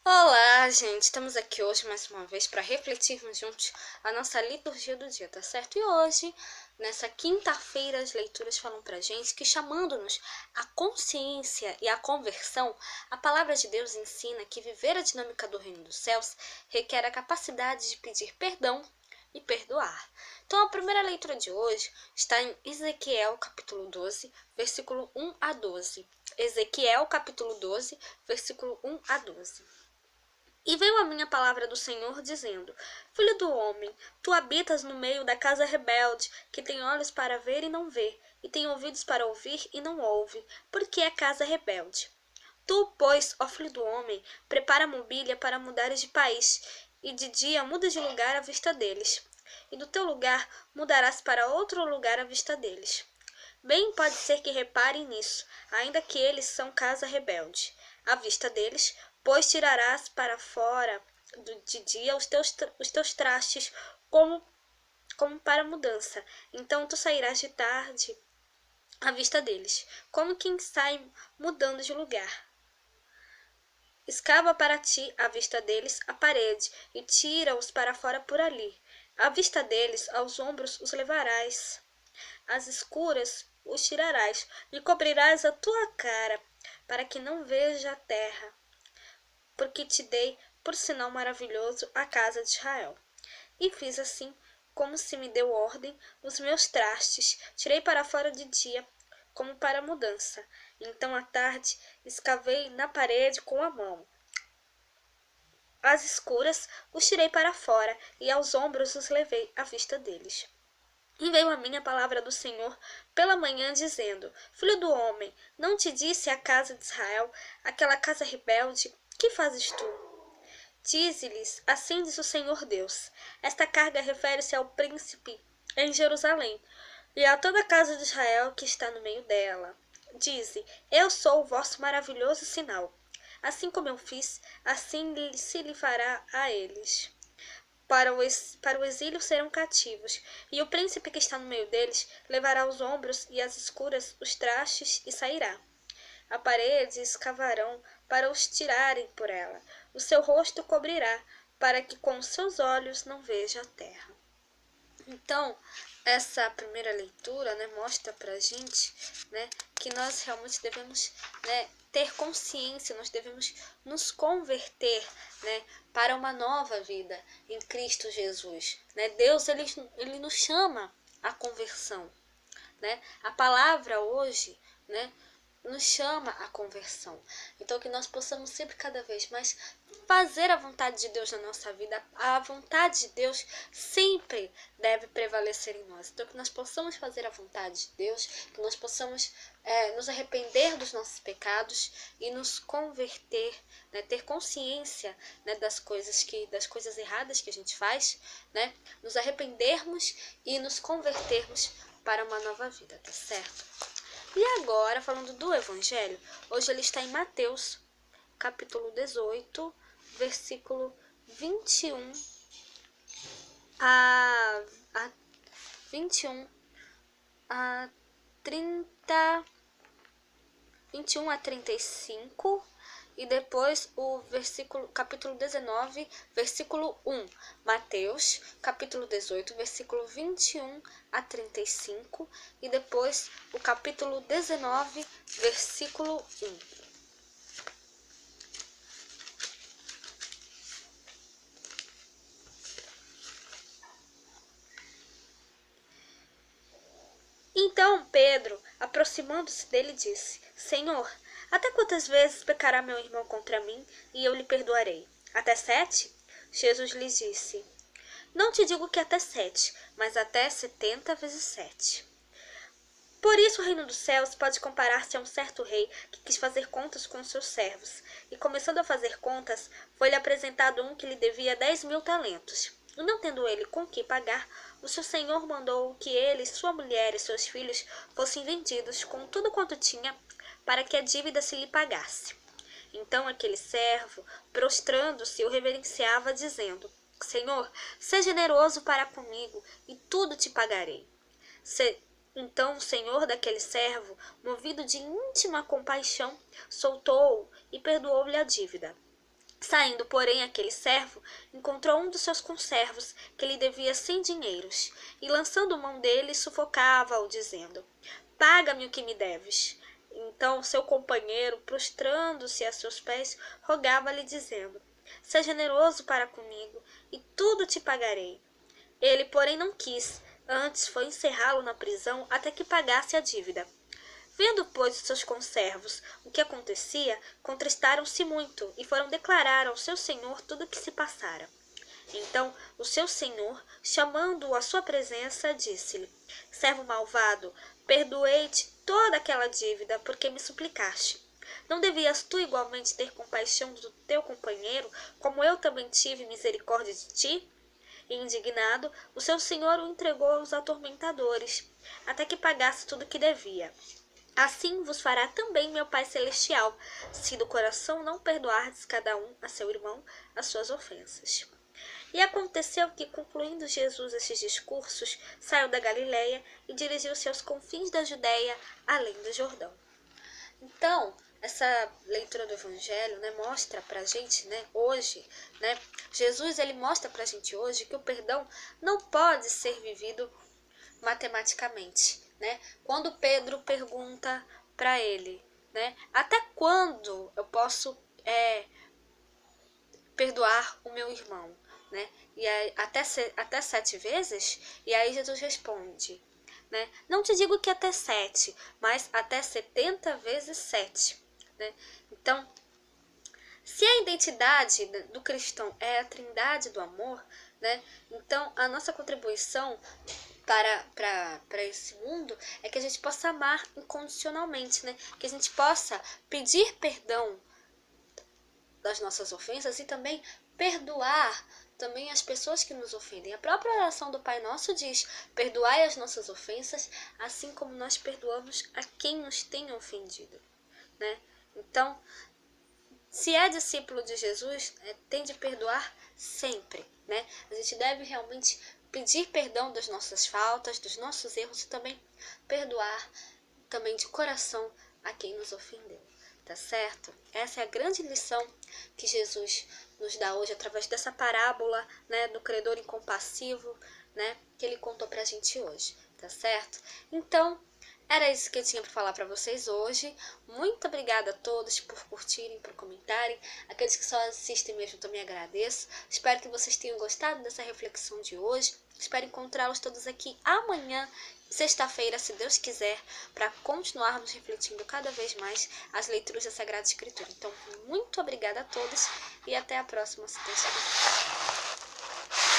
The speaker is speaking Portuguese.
Olá, gente! Estamos aqui hoje mais uma vez para refletirmos juntos a nossa liturgia do dia, tá certo? E hoje, nessa quinta-feira, as leituras falam pra gente que, chamando-nos à consciência e à conversão, a palavra de Deus ensina que viver a dinâmica do reino dos céus requer a capacidade de pedir perdão e perdoar. Então, a primeira leitura de hoje está em Ezequiel, capítulo 12, versículo 1 a 12. Ezequiel, capítulo 12, versículo 1 a 12. E veio a minha palavra do Senhor, dizendo: Filho do homem, tu habitas no meio da casa rebelde, que tem olhos para ver e não vê, e tem ouvidos para ouvir e não ouve, porque é casa rebelde. Tu, pois, ó filho do homem, prepara mobília para mudares de país, e de dia mudas de lugar à vista deles, e do teu lugar mudarás para outro lugar à vista deles. Bem pode ser que reparem nisso, ainda que eles são casa rebelde. À vista deles, pois tirarás para fora de dia os teus trastes como para mudança. Então tu sairás de tarde à vista deles, como quem sai mudando de lugar. Escava para ti, à vista deles, a parede, e tira-os para fora por ali. À vista deles, aos ombros os levarás. Às escuras os tirarás, e cobrirás a tua cara, para que não veja a terra, porque te dei por sinal maravilhoso a casa de Israel. E fiz assim, como se me deu ordem, os meus trastes, tirei para fora de dia, como para mudança. Então à tarde escavei na parede com a mão. Às escuras os tirei para fora, e aos ombros os levei à vista deles. E veio a mim a palavra do Senhor pela manhã, dizendo: Filho do homem, não te disse a casa de Israel, aquela casa rebelde, que fazes tu? Dize-lhes: Assim diz o Senhor Deus: Esta carga refere-se ao príncipe em Jerusalém, e a toda a casa de Israel que está no meio dela. Dize: Eu sou o vosso maravilhoso sinal. Assim como eu fiz, assim se lhe fará a eles. Para o exílio serão cativos, e o príncipe que está no meio deles levará os ombros e as escuras os trastes e sairá. A parede escavarão para os tirarem por ela. O seu rosto cobrirá, para que com os seus olhos não veja a terra. Então, essa primeira leitura, mostra pra gente, que nós realmente devemos, ter consciência, nós devemos nos converter, para uma nova vida em Cristo Jesus, Deus, ele nos chama à conversão, A palavra hoje, nos chama à conversão. Então, que nós possamos sempre, cada vez mais, fazer a vontade de Deus na nossa vida. A vontade de Deus sempre deve prevalecer em nós. Então, que nós possamos fazer a vontade de Deus, que nós possamos nos arrepender dos nossos pecados e nos converter, ter consciência, das coisas erradas que a gente faz, nos arrependermos e nos convertermos para uma nova vida, tá certo? E agora, falando do Evangelho, hoje ele está em Mateus, capítulo 18, versículo 21 a 21 a 30, 21 a 35, e depois o capítulo 19, versículo 1. Mateus, capítulo 18, versículo 21 a 35, e depois o capítulo 19, versículo 1. Então Pedro, aproximando-se dele, disse: Senhor, até quantas vezes pecará meu irmão contra mim, e eu lhe perdoarei? Até 7? Jesus lhe disse: Não te digo que até 7, mas até 70 vezes 7. Por isso o reino dos céus pode comparar-se a um certo rei que quis fazer contas com os seus servos, e começando a fazer contas, foi-lhe apresentado um que lhe devia 10.000 talentos. E não tendo ele com que pagar, o seu senhor mandou que ele, sua mulher e seus filhos fossem vendidos com tudo quanto tinha, para que a dívida se lhe pagasse. Então aquele servo, prostrando-se, o reverenciava, dizendo: Senhor, seja generoso para comigo, e tudo te pagarei. Então o senhor daquele servo, movido de íntima compaixão, soltou-o e perdoou-lhe a dívida. Saindo, porém, aquele servo encontrou um dos seus conservos, que lhe devia 100 dinheiros, e lançando mão dele, sufocava-o, dizendo: Paga-me o que me deves. Então seu companheiro, prostrando-se a seus pés, rogava-lhe, dizendo: Seja generoso para comigo, e tudo te pagarei. Ele, porém, não quis, antes foi encerrá-lo na prisão até que pagasse a dívida. Vendo, pois, os seus conservos o que acontecia, contristaram-se muito e foram declarar ao seu senhor tudo o que se passara. Então o seu senhor, chamando-o à sua presença, disse-lhe: Servo malvado, perdoei-te toda aquela dívida porque me suplicaste. Não devias tu igualmente ter compaixão do teu companheiro, como eu também tive misericórdia de ti? E indignado, o seu senhor o entregou aos atormentadores, até que pagasse tudo o que devia. Assim vos fará também meu Pai Celestial, se do coração não perdoardes cada um a seu irmão as suas ofensas. E aconteceu que, concluindo Jesus esses discursos, saiu da Galiléia e dirigiu-se aos confins da Judéia, além do Jordão. Então, essa leitura do Evangelho, mostra pra gente, hoje, Jesus ele mostra pra gente hoje que o perdão não pode ser vivido matematicamente, Quando Pedro pergunta para ele, até quando eu posso perdoar o meu irmão, E aí, até 7 vezes? E aí Jesus responde, Não te digo que até 7, mas até 70 vezes 7, Então, se a identidade do cristão é a trindade do amor, então a nossa contribuição para esse mundo é que a gente possa amar incondicionalmente, que a gente possa pedir perdão das nossas ofensas e também perdoar também as pessoas que nos ofendem. A própria oração do Pai Nosso diz: perdoai as nossas ofensas, assim como nós perdoamos a quem nos tem ofendido, Então, se é discípulo de Jesus, tem de perdoar sempre, A gente deve realmente pedir perdão das nossas faltas, dos nossos erros e também perdoar também de coração a quem nos ofendeu, tá certo? Essa é a grande lição que Jesus nos dá hoje através dessa parábola, do credor incompassivo, que ele contou pra gente hoje, tá certo? Então, era isso que eu tinha para falar para vocês hoje. Muito obrigada a todos por curtirem, por comentarem. Aqueles que só assistem mesmo, também agradeço. Espero que vocês tenham gostado dessa reflexão de hoje. Espero encontrá-los todos aqui amanhã, sexta-feira, se Deus quiser, para continuarmos refletindo cada vez mais as leituras da Sagrada Escritura. Então, muito obrigada a todos e até a próxima, se Deus quiser.